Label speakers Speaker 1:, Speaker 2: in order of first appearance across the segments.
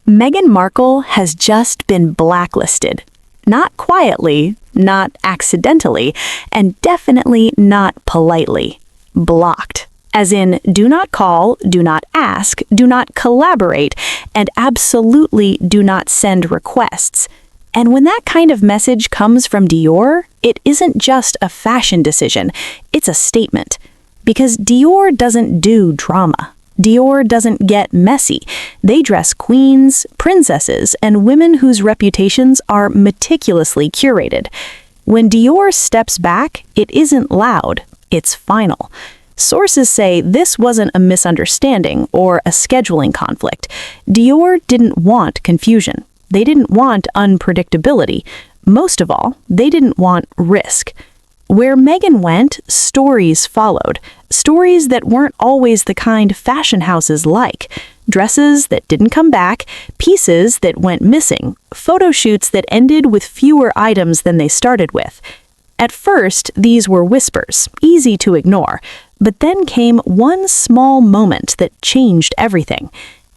Speaker 1: Meghan Markle has just been blacklisted. Not quietly, not accidentally, and definitely not politely. Blocked. As in, do not call, do not ask, do not collaborate, and absolutely do not send requests. And when that kind of message comes from Dior, it isn't just a fashion decision, it's a statement. Because Dior doesn't do drama. Dior doesn't get messy. They dress queens, princesses, and women whose reputations are meticulously curated. When Dior steps back, it isn't loud, it's final. Sources say this wasn't a misunderstanding or a scheduling conflict. Dior didn't want confusion. They didn't want unpredictability. Most of all, they didn't want risk. Where Meghan went, stories followed. Stories that weren't always the kind fashion houses like. Dresses that didn't come back, pieces that went missing, photo shoots that ended with fewer items than they started with. At first, these were whispers, easy to ignore, but then came one small moment that changed everything.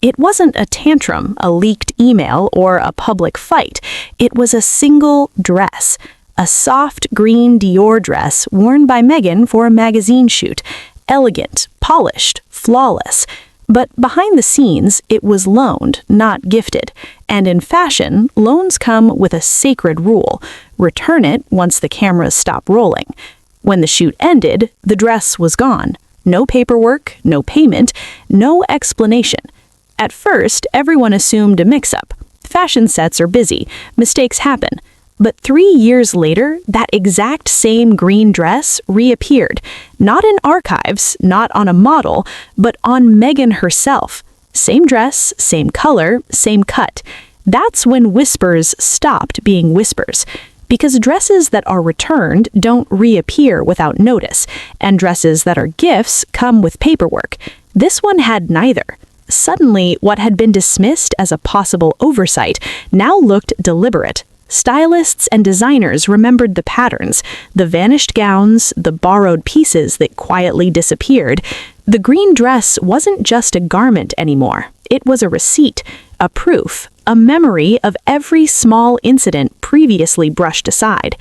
Speaker 1: It wasn't a tantrum, a leaked email, or a public fight. It was a single dress. A soft green Dior dress worn by Meghan for a magazine shoot. Elegant, polished, flawless. But behind the scenes, it was loaned, not gifted. And in fashion, loans come with a sacred rule. Return it once the cameras stop rolling. When the shoot ended, the dress was gone. No paperwork, no payment, no explanation. At first, everyone assumed a mix-up. Fashion sets are busy. Mistakes happen. But 3 years later, that exact same green dress reappeared. Not in archives, not on a model, but on Meghan herself. Same dress, same color, same cut. That's when whispers stopped being whispers. Because dresses that are returned don't reappear without notice, and dresses that are gifts come with paperwork. This one had neither. Suddenly, what had been dismissed as a possible oversight now looked deliberate. Stylists and designers remembered the patterns, the vanished gowns, the borrowed pieces that quietly disappeared. The green dress wasn't just a garment anymore. It was a receipt, a proof, a memory of every small incident previously brushed aside.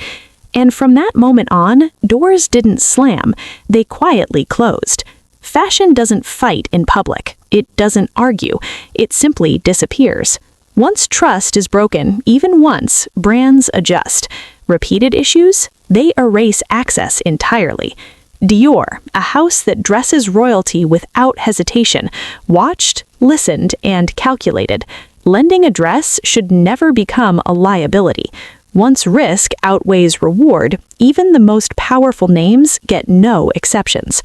Speaker 1: And from that moment on, doors didn't slam, they quietly closed. Fashion doesn't fight in public. It doesn't argue. It simply disappears. Once trust is broken, even once, brands adjust. Repeated issues? They erase access entirely. Dior, a house that dresses royalty without hesitation, watched, listened, and calculated. Lending a dress should never become a liability. Once risk outweighs reward, even the most powerful names get no exceptions.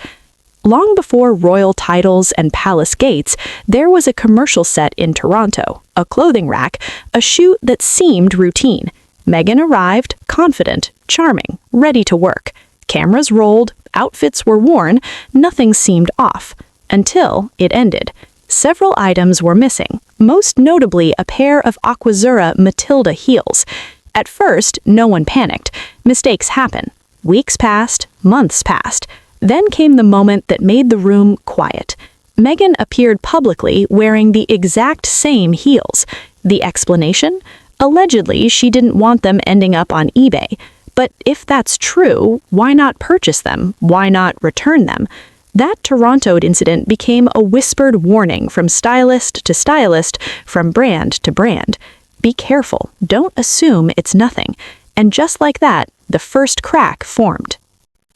Speaker 1: Long before royal titles and palace gates, there was a commercial set in Toronto, a clothing rack, a shoot that seemed routine. Meghan arrived, confident, charming, ready to work. Cameras rolled, outfits were worn, nothing seemed off. Until it ended. Several items were missing, most notably a pair of Aquazzura Matilda heels. At first, no one panicked. Mistakes happen. Weeks passed, months passed. Then came the moment that made the room quiet. Meghan appeared publicly wearing the exact same heels. The explanation? Allegedly, she didn't want them ending up on eBay. But if that's true, why not purchase them? Why not return them? That Toronto incident became a whispered warning from stylist to stylist, from brand to brand. Be careful, don't assume it's nothing. And just like that, the first crack formed.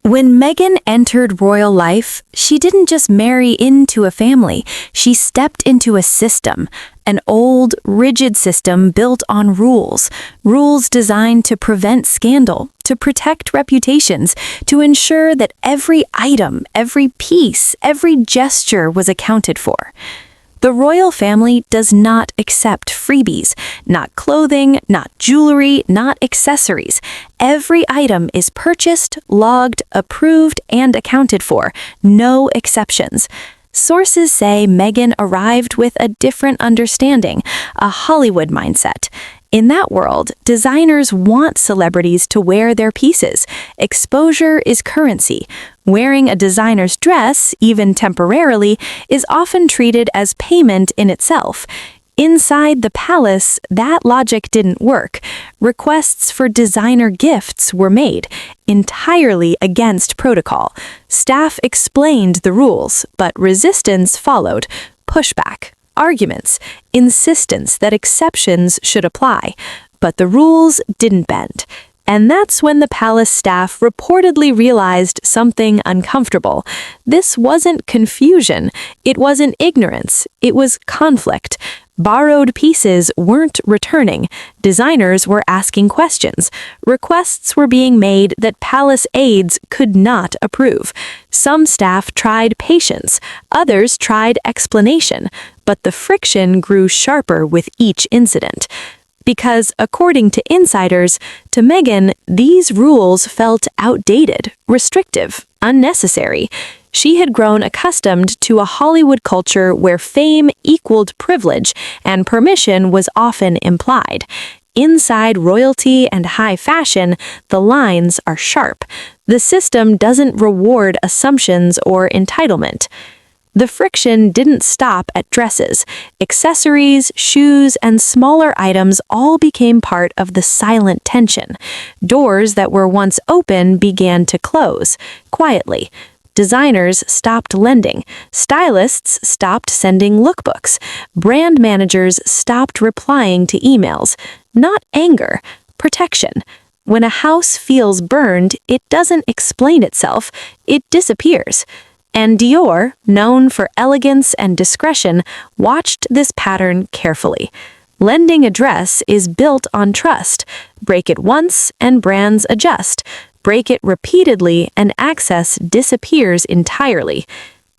Speaker 2: When Meghan entered royal life, she didn't just marry into a family, she stepped into a system, an old, rigid system built on rules designed to prevent scandal, to protect reputations, to ensure that every item, every piece, every gesture was accounted for. The royal family does not accept freebies, not clothing, not jewelry, not accessories. Every item is purchased, logged, approved, and accounted for, no exceptions. Sources say Meghan arrived with a different understanding, a Hollywood mindset. In that world, designers want celebrities to wear their pieces. Exposure is currency. Wearing a designer's dress, even temporarily, is often treated as payment in itself. Inside the palace, that logic didn't work. Requests for designer gifts were made, entirely against protocol. Staff explained the rules, but resistance followed. Pushback, arguments, insistence that exceptions should apply. But the rules didn't bend. And that's when the palace staff reportedly realized something uncomfortable. This wasn't confusion. It wasn't ignorance. It was conflict. Borrowed pieces weren't returning. Designers were asking questions. Requests were being made that palace aides could not approve. Some staff tried patience. Others tried explanation. But the friction grew sharper with each incident. Because, according to insiders, to Meghan, these rules felt outdated, restrictive, unnecessary. She had grown accustomed to a Hollywood culture where fame equaled privilege and permission was often implied. Inside royalty and high fashion, the lines are sharp. The system doesn't reward assumptions or entitlement. The friction didn't stop at dresses. Accessories, shoes, and smaller items all became part of the silent tension. Doors that were once open began to close, quietly. Designers stopped lending. Stylists stopped sending lookbooks. Brand managers stopped replying to emails. Not anger, protection. When a house feels burned, it doesn't explain itself, it disappears. And Dior, known for elegance and discretion, watched this pattern carefully. Lending a dress is built on trust. Break it once and brands adjust. Break it repeatedly and access disappears entirely.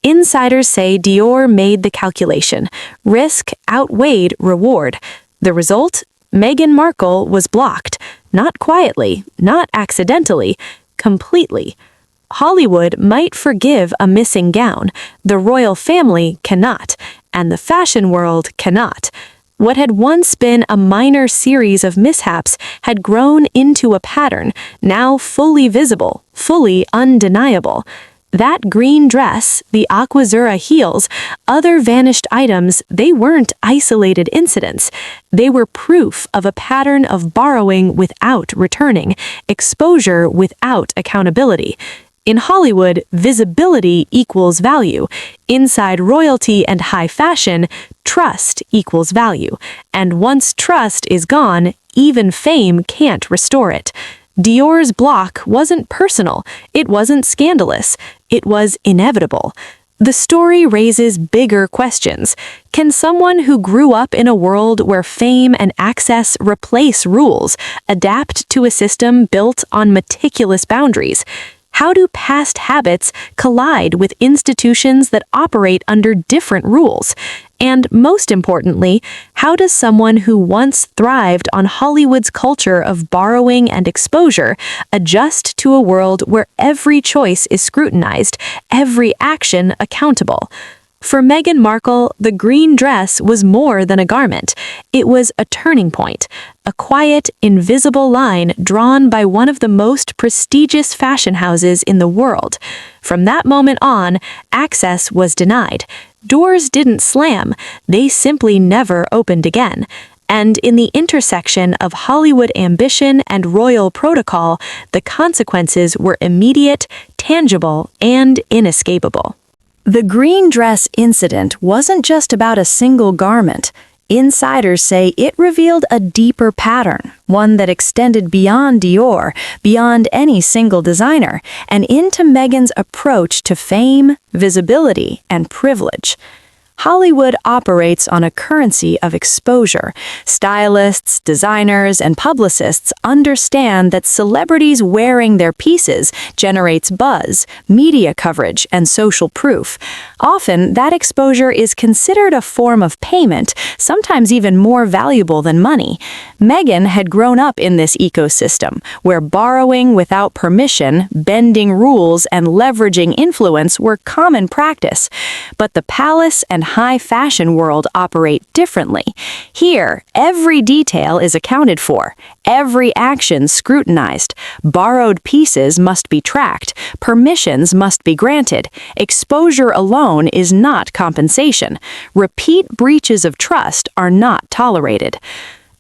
Speaker 2: Insiders say Dior made the calculation. Risk outweighed reward. The result? Meghan Markle was blocked. Not quietly, not accidentally, completely. Hollywood might forgive a missing gown. The royal family cannot, and the fashion world cannot. What had once been a minor series of mishaps had grown into a pattern, now fully visible, fully undeniable. That green dress, the Aquazzura heels, other vanished items, they weren't isolated incidents. They were proof of a pattern of borrowing without returning, exposure without accountability. In Hollywood, visibility equals value. Inside royalty and high fashion, trust equals value. And once trust is gone, even fame can't restore it. Dior's block wasn't personal. It wasn't scandalous. It was inevitable. The story raises bigger questions. Can someone who grew up in a world where fame and access replace rules adapt to a system built on meticulous boundaries? How do past habits collide with institutions that operate under different rules? And most importantly, how does someone who once thrived on Hollywood's culture of borrowing and exposure adjust to a world where every choice is scrutinized, every action accountable? For Meghan Markle, the green dress was more than a garment. It was a turning point, a quiet, invisible line drawn by one of the most prestigious fashion houses in the world. From that moment on, access was denied. Doors didn't slam, they simply never opened again. And in the intersection of Hollywood ambition and royal protocol, the consequences were immediate, tangible, and inescapable. The green dress incident wasn't just about a single garment. Insiders say it revealed a deeper pattern, one that extended beyond Dior, beyond any single designer, and into Meghan's approach to fame, visibility, and privilege. Hollywood operates on a currency of exposure. Stylists, designers, and publicists understand that celebrities wearing their pieces generates buzz, media coverage, and social proof. Often, that exposure is considered a form of payment, sometimes even more valuable than money. Meghan had grown up in this ecosystem, where borrowing without permission, bending rules, and leveraging influence were common practice. But the palace and high fashion world operate differently. Here, every detail is accounted for, every action scrutinized, borrowed pieces must be tracked, permissions must be granted, exposure alone is not compensation, repeat breaches of trust are not tolerated.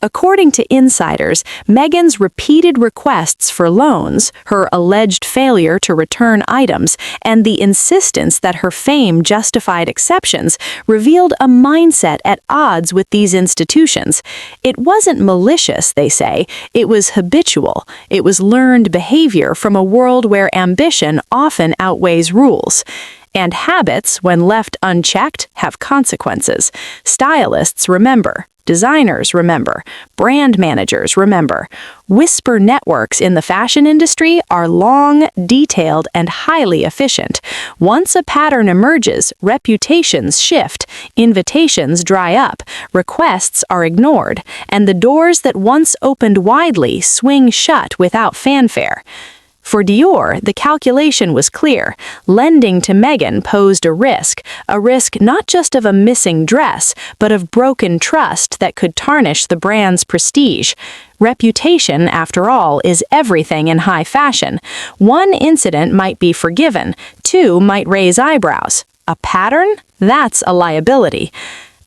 Speaker 2: According to insiders, Meghan's repeated requests for loans, her alleged failure to return items, and the insistence that her fame justified exceptions revealed a mindset at odds with these institutions. It wasn't malicious, they say. It was habitual. It was learned behavior from a world where ambition often outweighs rules. And habits, when left unchecked, have consequences. Stylists remember. Designers remember. Brand managers remember. Whisper networks in the fashion industry are long, detailed, and highly efficient. Once a pattern emerges, reputations shift, invitations dry up, requests are ignored, and the doors that once opened widely swing shut without fanfare. For Dior, the calculation was clear. Lending to Meghan posed a risk not just of a missing dress, but of broken trust that could tarnish the brand's prestige. Reputation, after all, is everything in high fashion. One incident might be forgiven, two might raise eyebrows. A pattern? That's a liability.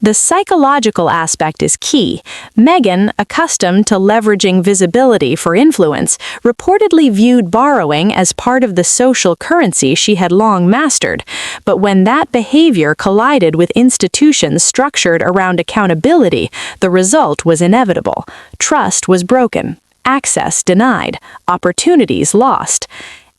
Speaker 2: The psychological aspect is key. Meghan, accustomed to leveraging visibility for influence, reportedly viewed borrowing as part of the social currency she had long mastered. But when that behavior collided with institutions structured around accountability, the result was inevitable. Trust was broken, access denied, opportunities lost.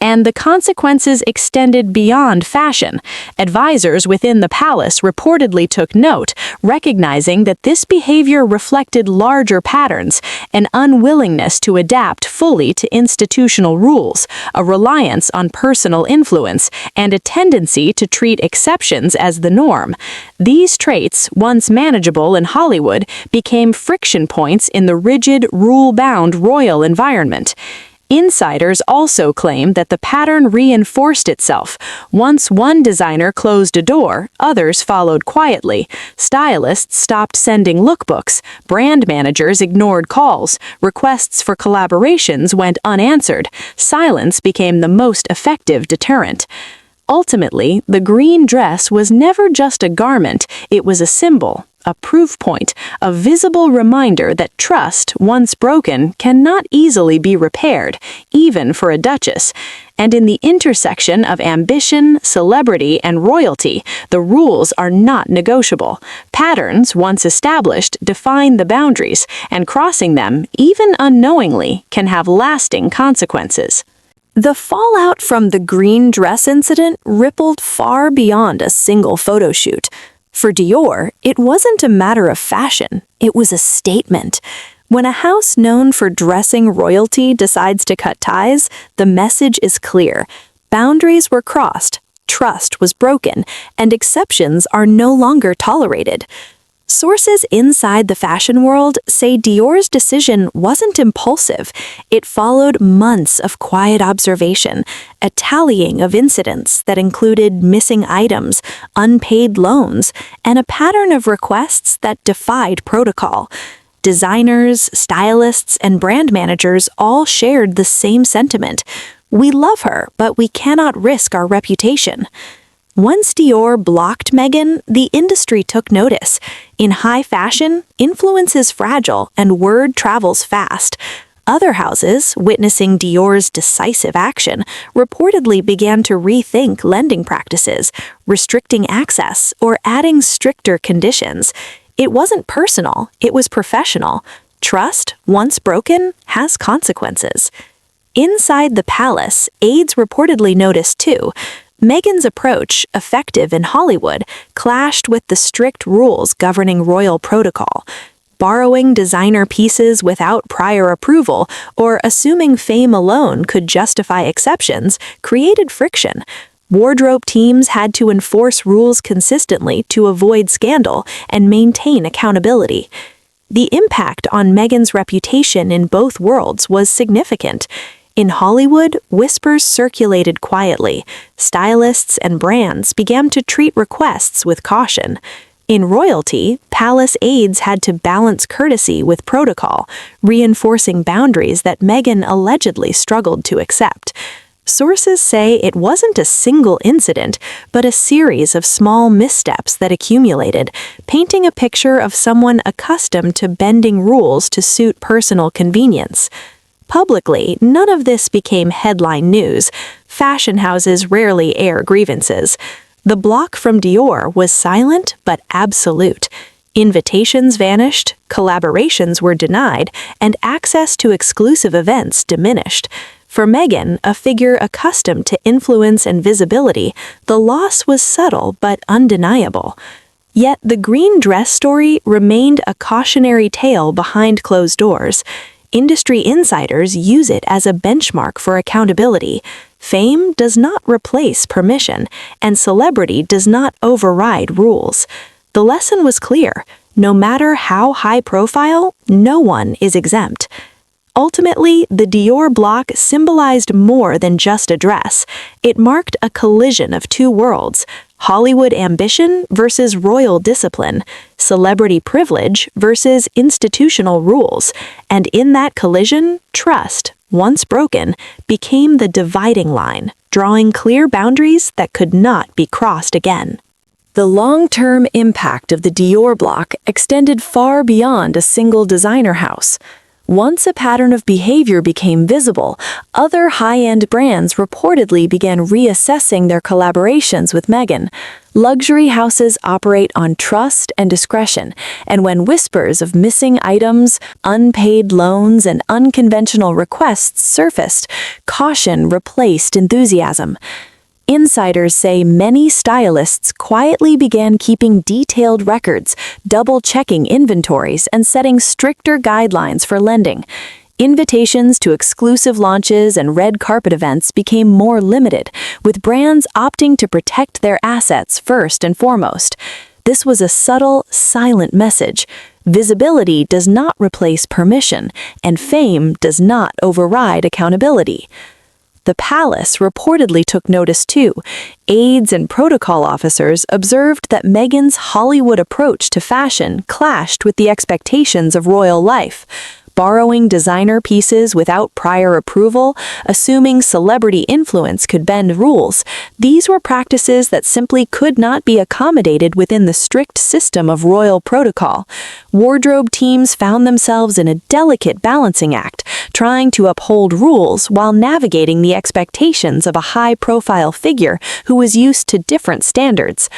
Speaker 2: And the consequences extended beyond fashion. Advisors within the palace reportedly took note, recognizing that this behavior reflected larger patterns, an unwillingness to adapt fully to institutional rules, a reliance on personal influence, and a tendency to treat exceptions as the norm. These traits, once manageable in Hollywood, became friction points in the rigid, rule-bound royal environment. Insiders also claim that the pattern reinforced itself. Once one designer closed a door, others followed quietly. Stylists stopped sending lookbooks. Brand managers ignored calls. Requests for collaborations went unanswered. Silence became the most effective deterrent. Ultimately, the green dress was never just a garment, it was a symbol, a proof point, a visible reminder that trust, once broken, cannot easily be repaired, even for a duchess. And in the intersection of ambition, celebrity, and royalty, the rules are not negotiable. Patterns, once established, define the boundaries, and crossing them, even unknowingly, can have lasting consequences. The fallout from the green dress incident rippled far beyond a single photo shoot. For Dior, it wasn't a matter of fashion, it was a statement. When a house known for dressing royalty decides to cut ties, the message is clear. Boundaries were crossed, trust was broken, and exceptions are no longer tolerated. Sources inside the fashion world say Dior's decision wasn't impulsive. It followed months of quiet observation, a tallying of incidents that included missing items, unpaid loans, and a pattern of requests that defied protocol. Designers, stylists, and brand managers all shared the same sentiment. We love her, but we cannot risk our reputation. Once Dior blocked Meghan, the industry took notice. In high fashion, influence is fragile and word travels fast. Other houses, witnessing Dior's decisive action, reportedly began to rethink lending practices, restricting access, or adding stricter conditions. It wasn't personal, it was professional. Trust, once broken, has consequences. Inside the palace, aides reportedly noticed too. Meghan's approach, effective in Hollywood, clashed with the strict rules governing royal protocol. Borrowing designer pieces without prior approval or assuming fame alone could justify exceptions created friction. Wardrobe teams had to enforce rules consistently to avoid scandal and maintain accountability. The impact on Meghan's reputation in both worlds was significant. In Hollywood, whispers circulated quietly. Stylists and brands began to treat requests with caution.
Speaker 1: In royalty, palace aides had to balance courtesy with protocol, reinforcing boundaries that Meghan allegedly struggled to accept. Sources say it wasn't a single incident, but a series of small missteps that accumulated, painting a picture of someone accustomed to bending rules to suit personal convenience. Publicly, none of this became headline news. Fashion houses rarely air grievances. The block from Dior was silent but absolute. Invitations vanished, collaborations were denied, and access to exclusive events diminished. For Meghan, a figure accustomed to influence and visibility, the loss was subtle but undeniable. Yet the green dress story remained a cautionary tale behind closed doors. Industry insiders use it as a benchmark for accountability. Fame does not replace permission, and celebrity does not override rules. The lesson was clear. No matter how high profile, no one is exempt. Ultimately, the Dior block symbolized more than just a dress. It marked a collision of two worlds: Hollywood ambition versus royal discipline, celebrity privilege versus institutional rules. And in that collision, trust, once broken, became the dividing line, drawing clear boundaries that could not be crossed again. The long-term impact of the Dior block extended far beyond a single designer house. Once a pattern of behavior became visible, other high-end brands reportedly began reassessing their collaborations with Meghan. Luxury houses operate on trust and discretion, and when whispers of missing items, unpaid loans, and unconventional requests surfaced, caution replaced enthusiasm. Insiders say many stylists quietly began keeping detailed records, double-checking inventories, and setting stricter guidelines for lending. Invitations to exclusive launches and red carpet events became more limited, with brands opting to protect their assets first and foremost. This was a subtle, silent message. Visibility does not replace permission, and fame does not override accountability. The palace reportedly took notice too. Aides and protocol officers observed that Meghan's Hollywood approach to fashion clashed with the expectations of royal life. Borrowing designer pieces without prior approval, assuming celebrity influence could bend rules, these were practices that simply could not be accommodated within the strict system of royal protocol. Wardrobe teams found themselves in a delicate balancing act, trying to uphold rules while navigating the expectations of a high-profile figure who was used to different standards.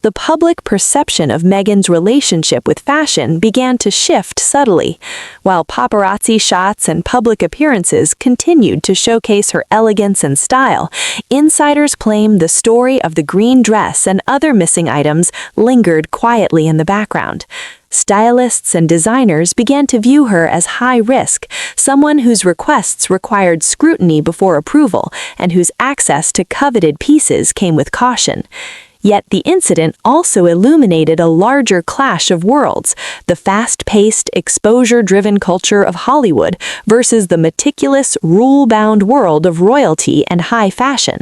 Speaker 1: The public perception of Meghan's relationship with fashion began to shift subtly. While paparazzi shots and public appearances continued to showcase her elegance and style, insiders claim the story of the green dress and other missing items lingered quietly in the background. Stylists and designers began to view her as high risk, someone whose requests required scrutiny before approval and whose access to coveted pieces came with caution. Yet the incident also illuminated a larger clash of worlds, the fast-paced, exposure-driven culture of Hollywood versus the meticulous, rule-bound world of royalty and high fashion.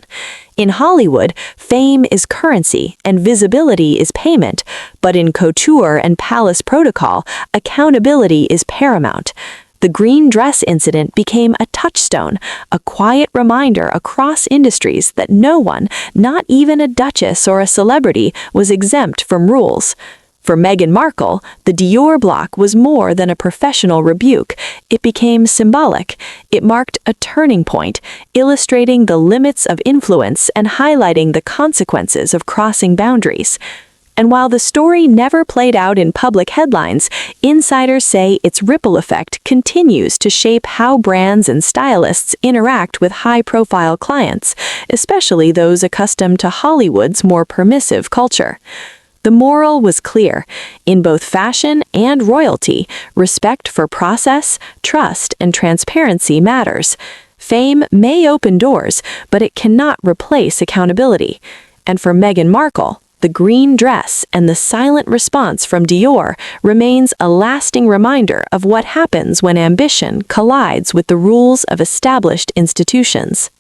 Speaker 1: In Hollywood, fame is currency and visibility is payment, but in couture and palace protocol, accountability is paramount. The green dress incident became a touchstone, a quiet reminder across industries that no one, not even a duchess or a celebrity, was exempt from rules. For Meghan Markle, the Dior block was more than a professional rebuke. It became symbolic. It marked a turning point, illustrating the limits of influence and highlighting the consequences of crossing boundaries. And while the story never played out in public headlines, insiders say its ripple effect continues to shape how brands and stylists interact with high-profile clients, especially those accustomed to Hollywood's more permissive culture. The moral was clear. In both fashion and royalty, respect for process, trust, and transparency matters. Fame may open doors, but it cannot replace accountability. And for Meghan Markle, the green dress and the silent response from Dior remains a lasting reminder of what happens when ambition collides with the rules of established institutions.